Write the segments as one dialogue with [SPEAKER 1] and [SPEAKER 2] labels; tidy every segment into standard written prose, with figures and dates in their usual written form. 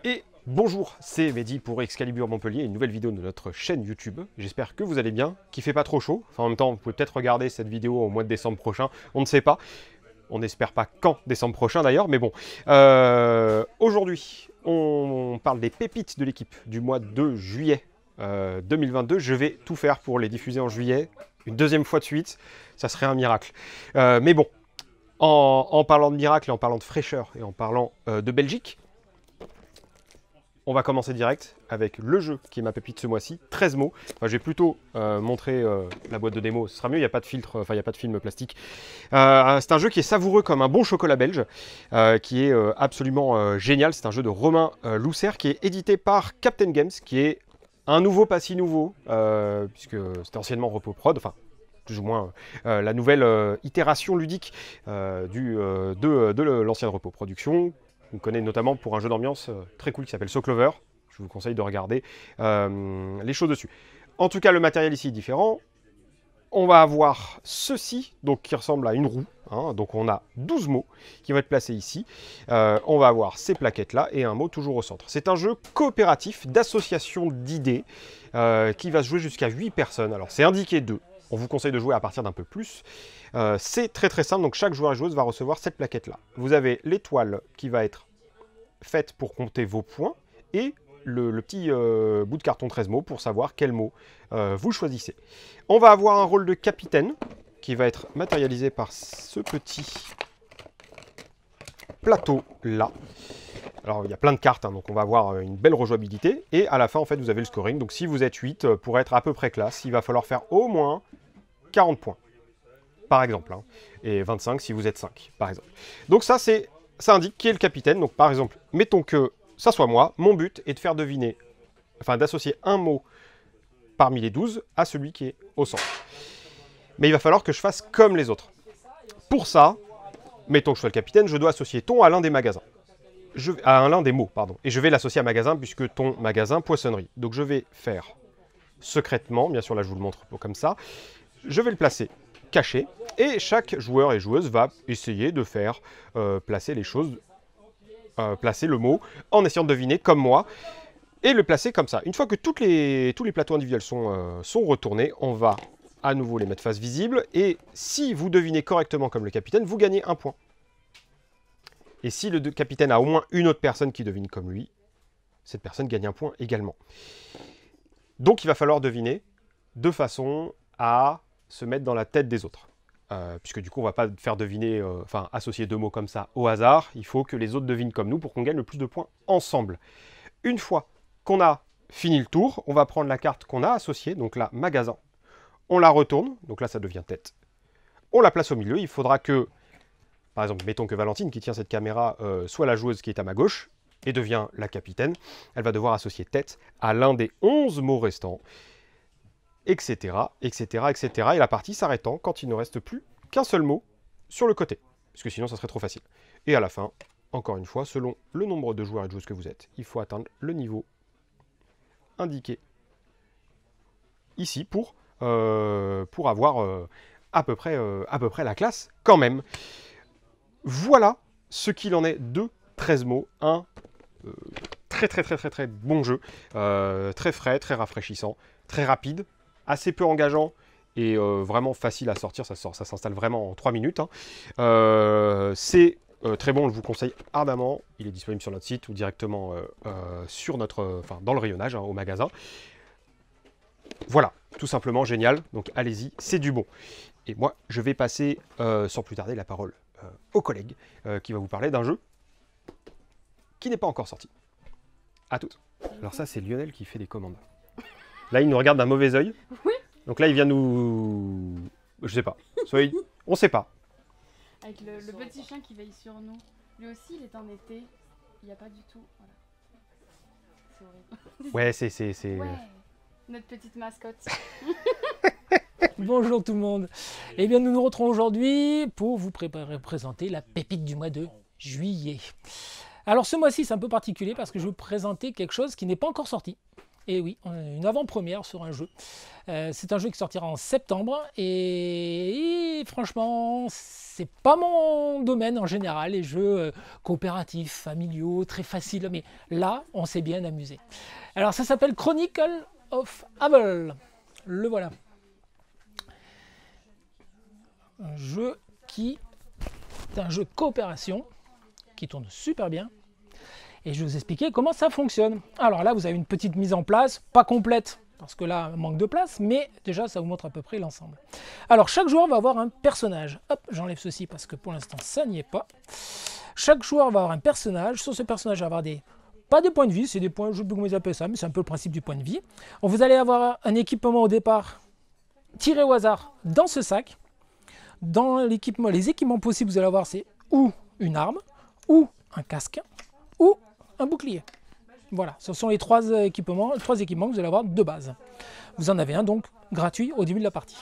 [SPEAKER 1] Et bonjour, c'est Mehdi pour Excalibur Montpellier, une nouvelle vidéo de notre chaîne YouTube. J'espère que vous allez bien, qu'il ne fait pas trop chaud. Enfin, en même temps, vous pouvez peut-être regarder cette vidéo au mois de décembre prochain, on ne sait pas. On n'espère pas quand décembre prochain d'ailleurs, mais bon. Aujourd'hui, on parle des pépites de l'équipe du mois de juillet 2022. Je vais tout faire pour les diffuser en juillet, une deuxième fois de suite. Ça serait un miracle. Mais bon, en parlant de miracle et en parlant de fraîcheur et en parlant de Belgique, on va commencer direct avec le jeu qui est ma pépite ce mois-ci, 13 mots. Enfin, je vais plutôt montrer la boîte de démo, ce sera mieux, il n'y a pas de filtre, enfin il n'y a pas de film plastique. C'est un jeu qui est savoureux comme un bon chocolat belge, qui est absolument génial. C'est un jeu de Romain Lousser qui est édité par Captain Games, qui est un nouveau pas si nouveau, puisque c'était anciennement Repos Prod, enfin plus ou moins la nouvelle itération ludique de l'ancienne Repos Production. On connaît notamment pour un jeu d'ambiance très cool qui s'appelle So Clover. Je vous conseille de regarder les choses dessus. En tout cas, le matériel ici est différent. On va avoir ceci, donc qui ressemble à une roue. Hein, donc on a 12 mots qui vont être placés ici. On va avoir ces plaquettes-là et un mot toujours au centre. C'est un jeu coopératif d'association d'idées qui va se jouer jusqu'à 8 personnes. Alors c'est indiqué 2. On vous conseille de jouer à partir d'un peu plus. C'est très très simple, donc chaque joueur et joueuse va recevoir cette plaquette-là. Vous avez l'étoile qui va être faite pour compter vos points et le petit bout de carton 13 mots pour savoir quel mot vous choisissez. On va avoir un rôle de capitaine qui va être matérialisé par ce petit plateau-là. Alors, il y a plein de cartes, hein, donc on va avoir une belle rejouabilité. Et à la fin, en fait, vous avez le scoring. Donc, si vous êtes 8, pour être à peu près classe, il va falloir faire au moins 40 points, par exemple. Hein, et 25 si vous êtes 5, par exemple. Donc, ça indique qui est le capitaine. Donc, par exemple, mettons que ça soit moi. Mon but est de faire deviner, enfin, d'associer un mot parmi les 12 à celui qui est au centre. Mais il va falloir que je fasse comme les autres. Pour ça, mettons que je sois le capitaine, je dois associer ton à l'un des magasins. À l'un des mots, pardon. Et je vais l'associer à magasin, puisque ton magasin, poissonnerie. Donc je vais faire secrètement, bien sûr là je vous le montre comme ça, je vais le placer caché, et chaque joueur et joueuse va essayer de faire placer les choses, placer le mot, en essayant de deviner comme moi, et le placer comme ça. Une fois que tous les plateaux individuels sont retournés, on va à nouveau les mettre face visible, et si vous devinez correctement comme le capitaine, vous gagnez un point. Et si le capitaine a au moins une autre personne qui devine comme lui, cette personne gagne un point également. Donc il va falloir deviner de façon à se mettre dans la tête des autres. Puisque du coup on ne va pas faire deviner, associer deux mots comme ça au hasard. Il faut que les autres devinent comme nous pour qu'on gagne le plus de points ensemble. Une fois qu'on a fini le tour, on va prendre la carte qu'on a associée, donc là, magasin. On la retourne, donc là ça devient tête. On la place au milieu, il faudra que... Par exemple, mettons que Valentine, qui tient cette caméra, soit la joueuse qui est à ma gauche, et devient la capitaine. Elle va devoir associer tête à l'un des 11 mots restants, etc., etc., etc. Et la partie s'arrêtant quand il ne reste plus qu'un seul mot sur le côté, parce que sinon ça serait trop facile. Et à la fin, encore une fois, selon le nombre de joueurs et de joueuses que vous êtes, il faut atteindre le niveau indiqué ici pour avoir à peu près la classe quand même. Voilà ce qu'il en est de 13 mots, un très bon jeu, très frais, très rafraîchissant, très rapide, assez peu engageant et vraiment facile à sortir, ça s'installe vraiment en 3 minutes. Hein. C'est très bon, je vous conseille ardemment, il est disponible sur notre site ou directement sur dans le rayonnage, hein, au magasin. Voilà, tout simplement génial, donc allez-y, c'est du bon. Et moi, je vais passer sans plus tarder la parole au collègue qui va vous parler d'un jeu qui n'est pas encore sorti. À toutes. Alors ça, c'est Lionel qui fait des commandes. Là, il nous regarde d'un mauvais œil.
[SPEAKER 2] Oui.
[SPEAKER 1] Donc là, il vient nous... Je sais pas. On sait pas.
[SPEAKER 2] Avec le petit chien qui veille sur nous. Lui aussi, il est en été. Il n'y a pas du tout... Voilà. C'est horrible.
[SPEAKER 1] Ouais, c'est...
[SPEAKER 2] Ouais. Notre petite mascotte.
[SPEAKER 3] Bonjour tout le monde. Eh bien, nous nous retrouvons aujourd'hui pour vous présenter la pépite du mois de juillet. Alors ce mois-ci, c'est un peu particulier parce que je vais vous présenter quelque chose qui n'est pas encore sorti Et oui, on a une avant-première sur un jeu. C'est un jeu qui sortira en septembre et franchement, c'est pas mon domaine en général, les jeux coopératifs, familiaux, très faciles, mais là, on s'est bien amusé. Alors ça s'appelle Chronicle of Abel. Le voilà. Un jeu qui est un jeu coopération qui tourne super bien. Et je vais vous expliquer comment ça fonctionne. Alors là, vous avez une petite mise en place, pas complète, parce que là, manque de place, mais déjà, ça vous montre à peu près l'ensemble. Alors, chaque joueur va avoir un personnage. Hop, j'enlève ceci parce que pour l'instant, ça n'y est pas. Chaque joueur va avoir un personnage. Sur ce personnage, il va avoir pas des points de vie, c'est des points, je ne sais pas comment ils appellent ça, mais c'est un peu le principe du point de vie. Vous allez avoir un équipement au départ tiré au hasard dans ce sac. Dans l'équipement, les équipements possibles, vous allez avoir, c'est ou une arme, ou un casque, ou un bouclier. Voilà, ce sont les trois équipements que vous allez avoir de base. Vous en avez un donc gratuit au début de la partie.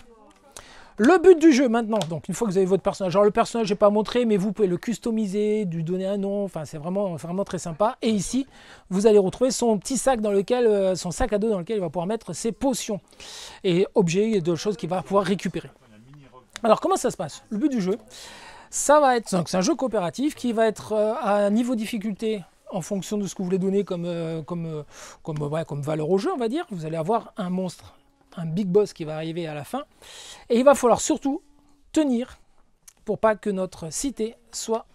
[SPEAKER 3] Le but du jeu maintenant, donc une fois que vous avez votre personnage, alors le personnage je n'ai pas montré, mais vous pouvez le customiser, lui donner un nom, enfin c'est vraiment très sympa. Et ici, vous allez retrouver son petit sac dans lequel, son sac à dos dans lequel il va pouvoir mettre ses potions et objets et d'autres choses qu'il va pouvoir récupérer. Alors comment ça se passe? Le but du jeu, ça va être, c'est un jeu coopératif qui va être à un niveau de difficulté en fonction de ce que vous voulez donner comme valeur au jeu, on va dire. Vous allez avoir un monstre, un big boss qui va arriver à la fin. Et il va falloir surtout tenir pour pas que notre cité soit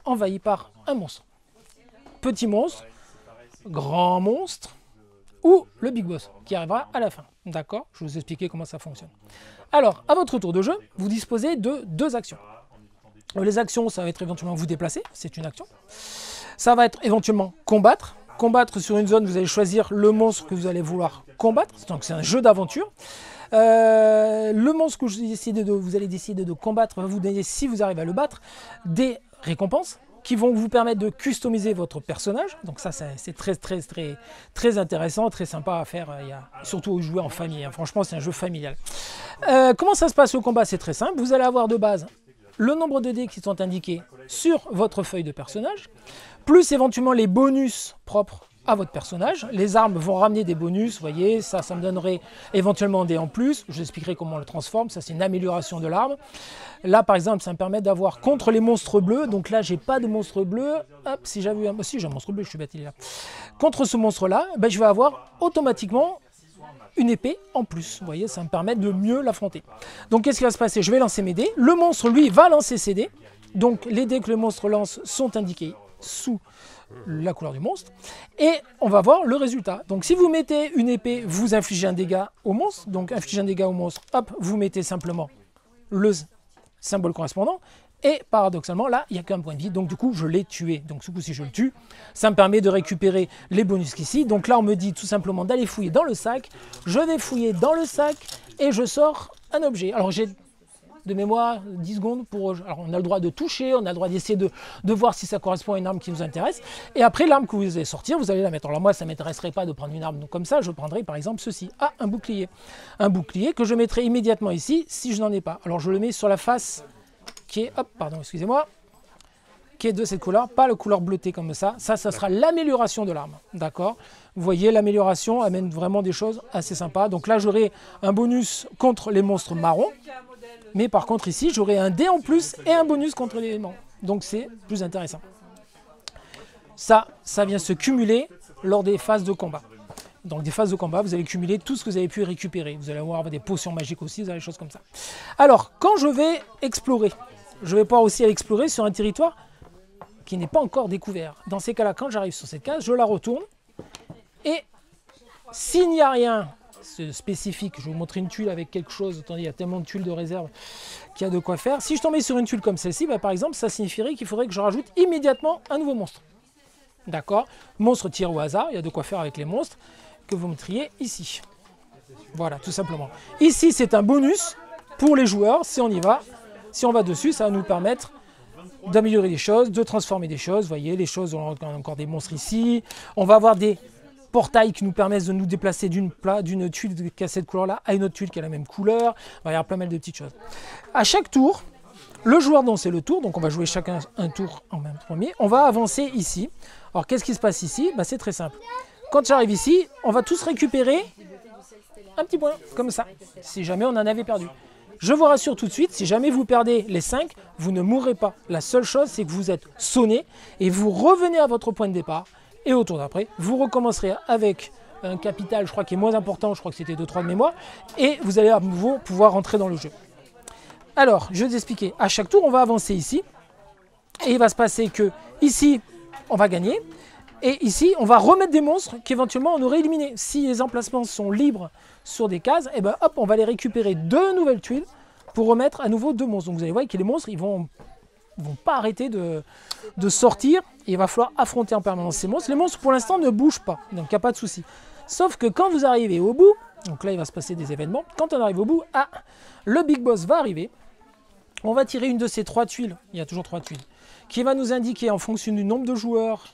[SPEAKER 3] envahie par un monstre. Petit monstre, grand monstre ou le big boss qui arrivera à la fin. D'accord? Je vais vous expliquer comment ça fonctionne. Alors, à votre tour de jeu, vous disposez de 2 actions. Les actions, ça va être éventuellement vous déplacer, c'est une action. Ça va être éventuellement combattre. Combattre sur une zone, vous allez choisir le monstre que vous allez vouloir combattre. Donc c'est un jeu d'aventure. Le monstre que vous allez décider de combattre va vous donner, si vous arrivez à le battre, des récompenses qui vont vous permettre de customiser votre personnage. Donc ça, c'est très intéressant, très sympa à faire, surtout jouer en famille. Franchement, c'est un jeu familial. Comment ça se passe le combat? C'est très simple. Vous allez avoir de base le nombre de dés qui sont indiqués sur votre feuille de personnage, plus éventuellement les bonus propres à votre personnage. Les armes vont ramener des bonus, vous voyez, ça me donnerait éventuellement des en plus. Je vous expliquerai comment on le transforme, ça c'est une amélioration de l'arme. Là par exemple, ça me permet d'avoir contre les monstres bleus, donc là j'ai pas de monstre bleu. Hop, si j'avais un... si j'ai un monstre bleu, je suis bête, il est là. Contre ce monstre-là, ben, je vais avoir automatiquement une épée en plus. Vous voyez, ça me permet de mieux l'affronter. Donc qu'est-ce qui va se passer? Je vais lancer mes dés. Le monstre, lui, va lancer ses dés. Donc les dés que le monstre lance sont indiqués sous la couleur du monstre. Et on va voir le résultat. Donc si vous mettez une épée, vous infligez un dégât au monstre. Donc infligez un dégât au monstre, hop, vous mettez simplement le symbole correspondant. Et paradoxalement, là, il n'y a qu'un point de vie. Donc du coup, je l'ai tué. Donc du coup, si je le tue, ça me permet de récupérer les bonus qu'ici. Donc là, on me dit tout simplement d'aller fouiller dans le sac. Je vais fouiller dans le sac et je sors un objet. Alors j'ai de mémoire 10 secondes pour... Alors on a le droit de toucher, on a le droit d'essayer de voir si ça correspond à une arme qui nous intéresse. Et après, l'arme que vous allez sortir, vous allez la mettre. Alors moi, ça ne m'intéresserait pas de prendre une arme comme ça. Je prendrais par exemple ceci. Ah, un bouclier. Un bouclier que je mettrai immédiatement ici si je n'en ai pas. Alors je le mets sur la face... qui est, hop, pardon, excusez-moi, qui est de cette couleur, pas la couleur bleutée comme ça. Ça sera l'amélioration de l'arme, d'accord? Vous voyez, l'amélioration amène vraiment des choses assez sympas. Donc là, j'aurai un bonus contre les monstres marrons, mais par contre ici, j'aurai un dé en plus et un bonus contre les éléments. Donc c'est plus intéressant. Ça vient se cumuler lors des phases de combat. Donc des phases de combat, vous allez cumuler tout ce que vous avez pu récupérer. Vous allez avoir des potions magiques aussi, vous avez des choses comme ça. Alors, quand je vais explorer, je vais pouvoir aussi aller explorer sur un territoire qui n'est pas encore découvert. Dans ces cas-là, quand j'arrive sur cette case, je la retourne. Et s'il n'y a rien de spécifique, je vais vous montrer une tuile avec quelque chose. Attendez, il y a tellement de tuiles de réserve qu'il y a de quoi faire. Si je tombais sur une tuile comme celle-ci, bah, par exemple, ça signifierait qu'il faudrait que je rajoute immédiatement un nouveau monstre. D'accord? Monstre tiré au hasard, il y a de quoi faire avec les monstres que vous montriez ici. Voilà, tout simplement. Ici, c'est un bonus pour les joueurs. Si on y va, si on va dessus, ça va nous permettre d'améliorer les choses, de transformer des choses. Vous voyez, les choses, on a encore des monstres ici. On va avoir des portails qui nous permettent de nous déplacer d'une tuile qui a cette couleur-là à une autre tuile qui a la même couleur. Il va y avoir plein mal de petites choses. À chaque tour, le joueur dont c'est le tour, donc on va jouer chacun un tour en même premier, on va avancer ici. Alors qu'est-ce qui se passe ici? Bah, c'est très simple. quand j'arrive ici, on va tous récupérer un petit point, comme ça, si jamais on en avait perdu. Je vous rassure tout de suite, si jamais vous perdez les 5, vous ne mourrez pas. La seule chose, c'est que vous êtes sonné et vous revenez à votre point de départ. Et au tour d'après, vous recommencerez avec un capital, je crois, qui est moins important, je crois que c'était 2-3 de mémoire, et vous allez à nouveau pouvoir rentrer dans le jeu. Alors, je vais vous expliquer. À chaque tour, on va avancer ici, et il va se passer que ici, on va gagner, et ici, on va remettre des monstres qu'éventuellement on aurait éliminés. Si les emplacements sont libres sur des cases, et ben hop, on va les récupérer 2 nouvelles tuiles pour remettre à nouveau 2 monstres. Donc vous allez voir que les monstres, ils vont pas arrêter de sortir. Et il va falloir affronter en permanence ces monstres. Les monstres, pour l'instant, ne bougent pas, donc il n'y a pas de souci. Sauf que quand vous arrivez au bout, donc là, il va se passer des événements. Quand on arrive au bout, le Big Boss va arriver. On va tirer une de ces 3 tuiles, il y a toujours 3 tuiles, qui va nous indiquer en fonction du nombre de joueurs,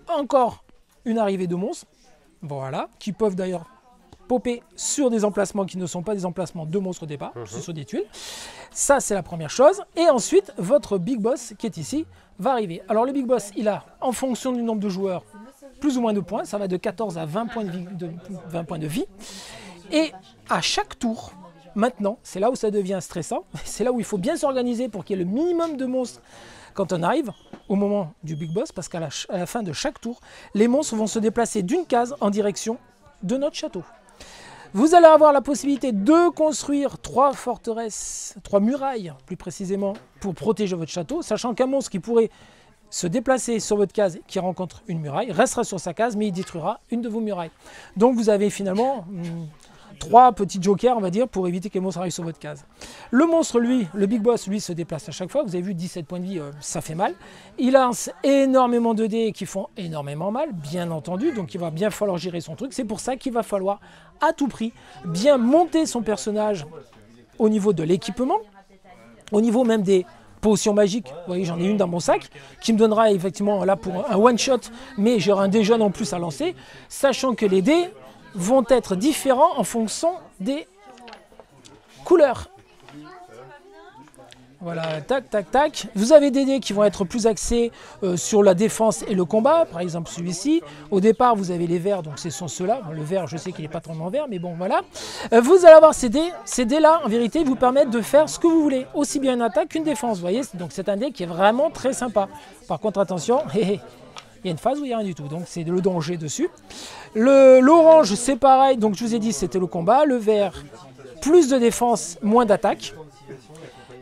[SPEAKER 3] encore une arrivée de monstres, voilà, qui peuvent d'ailleurs popper sur des emplacements qui ne sont pas des emplacements de monstres au départ, ce sont des tuiles. Ça, c'est la première chose. Et ensuite, votre Big Boss, qui est ici, va arriver. Alors, le Big Boss, il a, en fonction du nombre de joueurs, plus ou moins de points. Ça va de 14 à 20 points de vie. Et à chaque tour, maintenant, c'est là où ça devient stressant. C'est là où il faut bien s'organiser pour qu'il y ait le minimum de monstres quand on arrive au moment du Big Boss, parce qu'à la fin de chaque tour, les monstres vont se déplacer d'une case en direction de notre château. Vous allez avoir la possibilité de construire 3 forteresses, 3 murailles plus précisément, pour protéger votre château, sachant qu'un monstre qui pourrait se déplacer sur votre case, qui rencontre une muraille, restera sur sa case, mais il détruira une de vos murailles. Donc vous avez finalement 3 petits jokers, on va dire, pour éviter que les monstres arrivent sur votre case. Le monstre, lui, le Big Boss, lui, se déplace à chaque fois. Vous avez vu, 17 points de vie, ça fait mal. Il lance énormément de dés qui font énormément mal, bien entendu. Donc il va bien falloir gérer son truc. C'est pour ça qu'il va falloir, à tout prix, bien monter son personnage au niveau de l'équipement, au niveau même des potions magiques. Vous voyez, j'en ai une dans mon sac, qui me donnera effectivement, là, pour un one-shot, mais j'aurai un dé jaune en plus à lancer, sachant que les dés vont être différents en fonction des couleurs. Voilà, tac, tac, tac. Vous avez des dés qui vont être plus axés sur la défense et le combat. Par exemple, celui-ci. Au départ, vous avez les verts, donc ce sont ceux-là. Le vert, je sais qu'il n'est pas totalement vert, mais bon, voilà. Vous allez avoir ces dés. Ces dés-là, en vérité, vous permettent de faire ce que vous voulez. Aussi bien une attaque qu'une défense. Vous voyez, donc c'est un dé qui est vraiment très sympa. Par contre, attention, il y a une phase où il n'y a rien du tout, donc c'est le danger dessus. L'orange, c'est pareil, donc je vous ai dit, c'était le combat. Le vert, plus de défense, moins d'attaque.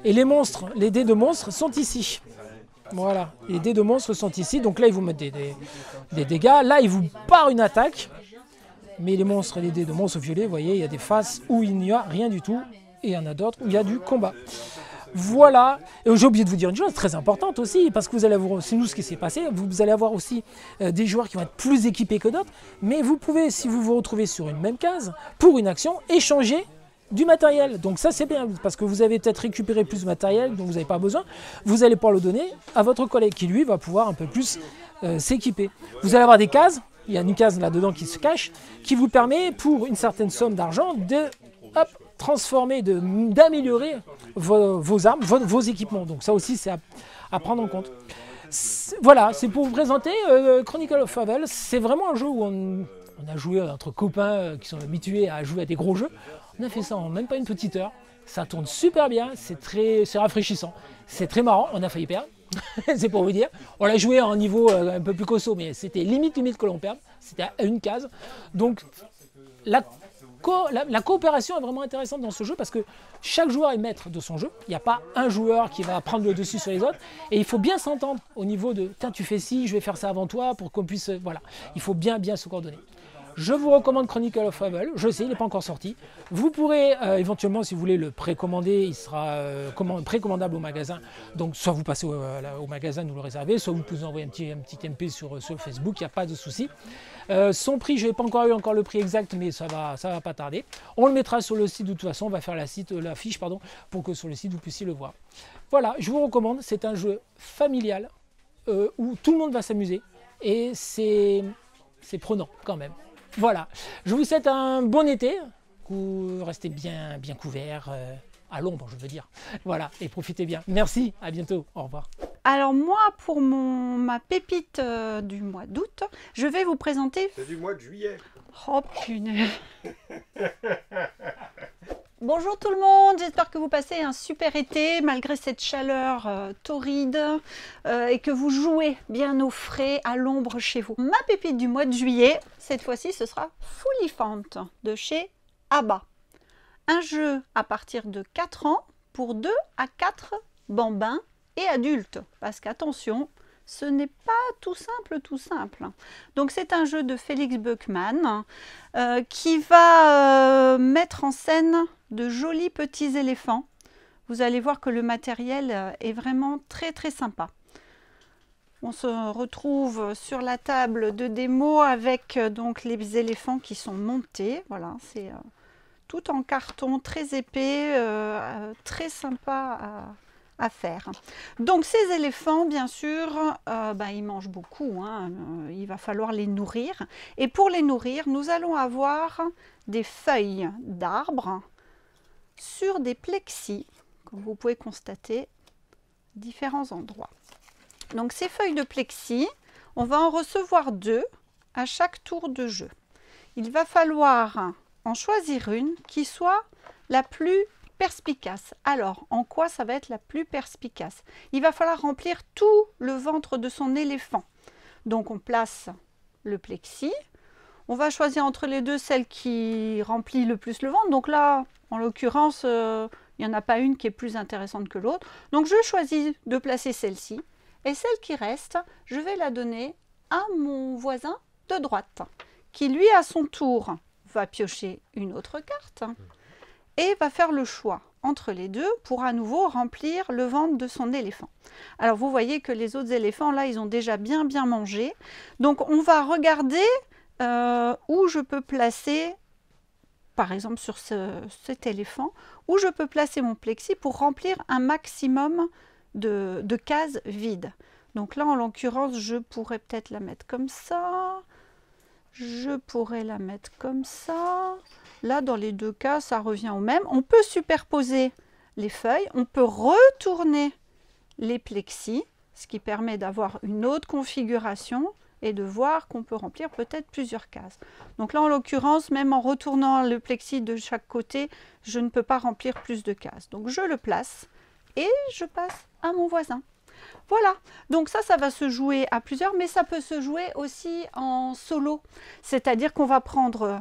[SPEAKER 3] Et les monstres, les dés de monstres sont ici. Voilà, les dés de monstres sont ici, donc là, ils vous mettent des dégâts. Là, ils vous partent une attaque. Mais les monstres et les dés de monstres violets, vous voyez, il y a des phases où il n'y a rien du tout. Et il y en a d'autres où il y a du combat. Voilà, et j'ai oublié de vous dire une chose très importante aussi, parce que vous allez avoir, c'est nous ce qui s'est passé, vous allez avoir aussi des joueurs qui vont être plus équipés que d'autres, mais vous pouvez, si vous vous retrouvez sur une même case, pour une action, échanger du matériel. Donc ça c'est bien, parce que vous avez peut-être récupéré plus de matériel dont vous n'avez pas besoin, vous allez pouvoir le donner à votre collègue qui lui va pouvoir un peu plus s'équiper. Vous allez avoir des cases, il y a une case là-dedans qui se cache, qui vous permet pour une certaine somme d'argent de transformer, d'améliorer vos armes, vos équipements. Donc ça aussi, c'est à prendre en compte. Voilà, c'est pour vous présenter Chronicle of Fable. C'est vraiment un jeu où on a joué entre copains qui sont habitués à jouer à des gros jeux. On a fait ça en même pas une petite heure. Ça tourne super bien, c'est rafraîchissant. C'est très marrant, on a failli perdre. C'est pour vous dire. On l'a joué à un niveau un peu plus costaud, mais c'était limite que l'on perde. C'était à une case. Donc la coopération est vraiment intéressante dans ce jeu parce que chaque joueur est maître de son jeu. Il n'y a pas un joueur qui va prendre le dessus sur les autres. Et il faut bien s'entendre au niveau de « tiens, tu fais ci, je vais faire ça avant toi » pour qu'on puisse... Voilà, il faut bien se coordonner. Je vous recommande Chronicle of Fable. Je sais, il n'est pas encore sorti. Vous pourrez éventuellement, si vous voulez, le précommander. Il sera précommandable au magasin. Donc, soit vous passez au magasin, nous le réservez, soit vous pouvez envoyer un petit MP sur Facebook. Il n'y a pas de souci. Son prix, je n'ai pas encore eu le prix exact, mais ça va pas tarder. On le mettra sur le site de toute façon. On va faire la fiche, pour que sur le site vous puissiez le voir. Voilà, je vous recommande. C'est un jeu familial où tout le monde va s'amuser et c'est prenant quand même. Voilà, je vous souhaite un bon été, restez bien couverts, à l'ombre je veux dire. Voilà, et profitez bien. Merci, à bientôt, au revoir.
[SPEAKER 4] Alors moi, pour ma pépite du mois d'août, je vais vous présenter...
[SPEAKER 1] C'est du mois de juillet.
[SPEAKER 4] Oh punaise. Bonjour tout le monde, j'espère que vous passez un super été malgré cette chaleur torride et que vous jouez bien au frais à l'ombre chez vous. Ma pépite du mois de juillet, cette fois-ci ce sera Foolifant de chez ABBA. Un jeu à partir de 4 ans pour 2 à 4 bambins et adultes. Parce qu'attention, ce n'est pas tout simple. Donc c'est un jeu de Félix Beukman qui va mettre en scène de jolis petits éléphants. Vous allez voir que le matériel est vraiment très sympa. On se retrouve sur la table de démo avec donc les éléphants qui sont montés. Voilà, c'est tout en carton, très épais, très sympa à faire. Donc ces éléphants, bien sûr, ils mangent beaucoup, hein, il va falloir les nourrir. Et pour les nourrir, nous allons avoir des feuilles d'arbres sur des plexis, comme vous pouvez constater, différents endroits. Donc ces feuilles de plexi, on va en recevoir 2 à chaque tour de jeu. Il va falloir en choisir une qui soit la plus perspicace. Alors, en quoi ça va être la plus perspicace? Il va falloir remplir tout le ventre de son éléphant. Donc, on place le plexi. On va choisir entre les deux celle qui remplit le plus le ventre. Donc là, en l'occurrence, il n'y en a pas une qui est plus intéressante que l'autre. Donc, je choisis de placer celle-ci. Et celle qui reste, je vais la donner à mon voisin de droite, qui lui, à son tour, va piocher une autre carte et va faire le choix entre les deux pour à nouveau remplir le ventre de son éléphant. Alors vous voyez que les autres éléphants là ils ont déjà bien mangé, donc on va regarder où je peux placer, par exemple sur cet éléphant, où je peux placer mon plexi pour remplir un maximum de cases vides. Donc là en l'occurrence je pourrais peut-être la mettre comme ça, je pourrais la mettre comme ça. Là, dans les deux cas, ça revient au même. On peut superposer les feuilles, on peut retourner les plexis, ce qui permet d'avoir une autre configuration et de voir qu'on peut remplir peut-être plusieurs cases. Donc là, en l'occurrence, même en retournant le plexi de chaque côté, je ne peux pas remplir plus de cases. Donc je le place et je passe à mon voisin. Voilà, donc ça va se jouer à plusieurs, mais ça peut se jouer aussi en solo. C'est-à-dire qu'on va prendre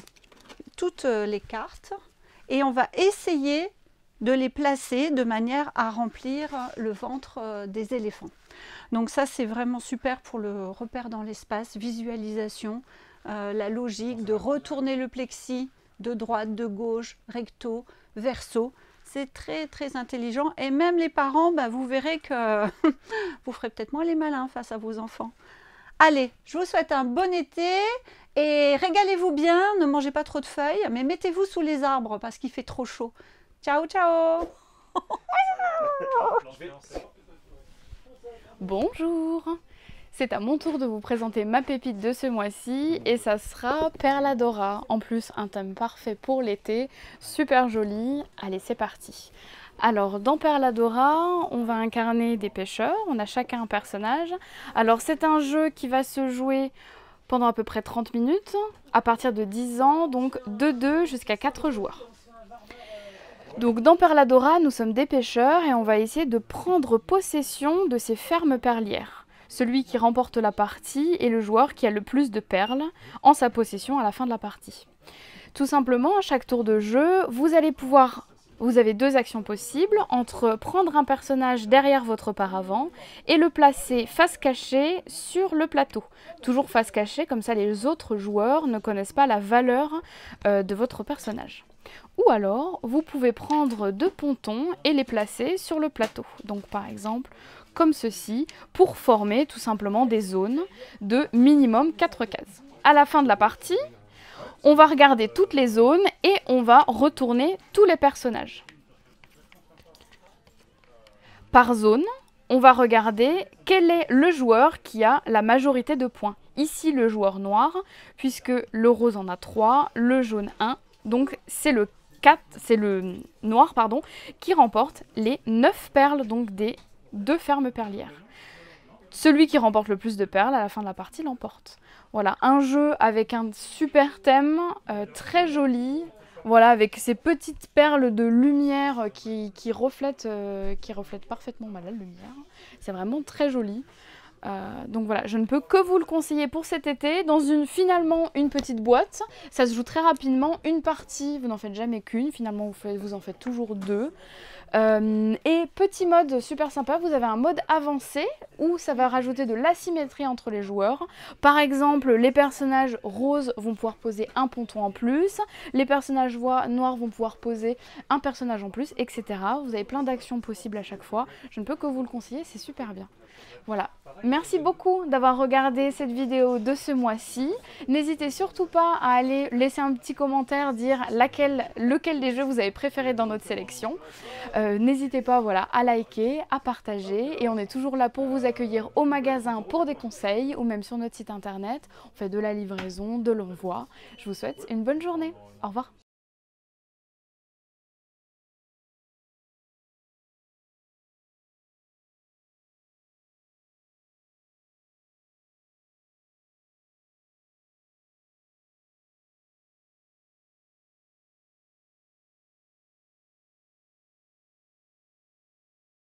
[SPEAKER 4] toutes les cartes et on va essayer de les placer de manière à remplir le ventre des éléphants. Donc ça c'est vraiment super pour le repère dans l'espace, visualisation, la logique de retourner le plexi de droite, de gauche, recto, verso. C'est très intelligent et même les parents, vous verrez que vous ferez peut-être moins les malins face à vos enfants. Allez, je vous souhaite un bon été et régalez-vous bien, ne mangez pas trop de feuilles, mais mettez-vous sous les arbres parce qu'il fait trop chaud. Ciao, ciao.
[SPEAKER 2] Bonjour, c'est à mon tour de vous présenter ma pépite de ce mois-ci et ça sera Perladora. En plus, un thème parfait pour l'été, super joli. Allez, c'est parti. Alors, dans Perladora, on va incarner des pêcheurs, on a chacun un personnage. Alors, c'est un jeu qui va se jouer pendant à peu près 30 minutes, à partir de 10 ans, donc de 2 jusqu'à 4 joueurs. Donc dans Perladora, nous sommes des pêcheurs et on va essayer de prendre possession de ces fermes perlières. Celui qui remporte la partie est le joueur qui a le plus de perles en sa possession à la fin de la partie. Tout simplement, à chaque tour de jeu, vous avez 2 actions possibles entre prendre un personnage derrière votre paravent et le placer face cachée sur le plateau. Toujours face cachée, comme ça les autres joueurs ne connaissent pas la valeur de votre personnage. Ou alors, vous pouvez prendre 2 pontons et les placer sur le plateau. Donc par exemple, comme ceci, pour former tout simplement des zones de minimum 4 cases. À la fin de la partie, on va regarder toutes les zones et on va retourner tous les personnages. Par zone, on va regarder quel est le joueur qui a la majorité de points. Ici, le joueur noir, puisque le rose en a 3, le jaune 1. Donc, c'est le noir qui remporte les 9 perles, donc des 2 fermes perlières. celui qui remporte le plus de perles à la fin de la partie l'emporte. Voilà, un jeu avec un super thème, très joli, voilà, avec ces petites perles de lumière qui reflètent parfaitement la lumière. C'est vraiment très joli. Donc voilà, je ne peux que vous le conseiller pour cet été, dans finalement une petite boîte. Ça se joue très rapidement, une partie, vous n'en faites jamais qu'une, finalement vous en faites toujours 2. Et petit mode super sympa, vous avez un mode avancé où ça va rajouter de l'asymétrie entre les joueurs. Par exemple, les personnages roses vont pouvoir poser un ponton en plus, les personnages noirs vont pouvoir poser un personnage en plus, etc. Vous avez plein d'actions possibles à chaque fois. Je ne peux que vous le conseiller, c'est super bien. Voilà, merci beaucoup d'avoir regardé cette vidéo de ce mois-ci. N'hésitez surtout pas à aller laisser un petit commentaire, dire lequel des jeux vous avez préféré dans notre sélection. N'hésitez pas voilà, à liker, à partager et on est toujours là pour vous accueillir au magasin pour des conseils ou même sur notre site internet. On fait de la livraison, de l'envoi. Je vous souhaite une bonne journée. Au revoir.